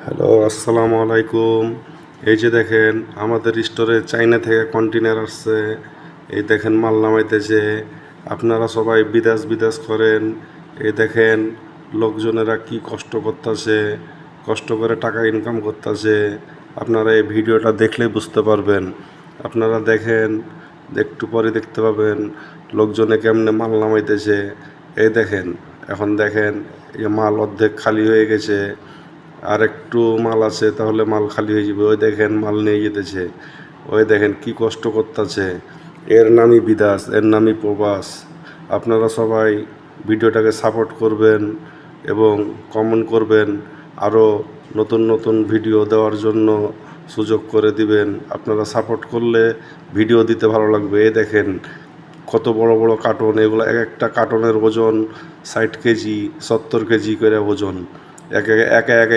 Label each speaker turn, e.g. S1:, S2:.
S1: Hello, আসসালামু আলাইকুম। এই যে দেখেন আমাদের স্টোরে চাইনা থেকে কন্টেনার আসছে। এই দেখেন মাল নামাইতেছে। আপনারা সবাই বিদেশ বিদেশ করেন। এই দেখেন লোকজনেরা কি কষ্ট করতেছে, কষ্ট করে টাকা ইনকাম করতেছে। আপনারা এই ভিডিওটা দেখলেই বুঝতে পারবেন। আপনারা দেখেন, একটু পরে দেখতে পাবেন লোকজনে কেমনে মাল নামাইতেছে। এই দেখেন, এখন দেখেন এই মাল অর্ধেক খালি হয়ে গেছে, আর একটু মাল আছে, তাহলে মাল খালি হয়ে যাবে। ওই দেখেন মাল নিয়ে যেতেছে। ওই দেখেন কি কষ্ট করতেছে। এর নামই বিদাস, এর নামই প্রবাস। আপনারা সবাই ভিডিওটাকে সাপোর্ট করবেন এবং কমেন্ট করবেন। আরও নতুন নতুন ভিডিও দেওয়ার জন্য সুযোগ করে দিবেন। আপনারা সাপোর্ট করলে ভিডিও দিতে ভালো লাগবে। এই দেখেন কত বড় বড় কার্টন, এগুলো এক একটা কার্টনের ওজন 60 কেজি 70 কেজি করে ওজন। একে একে একে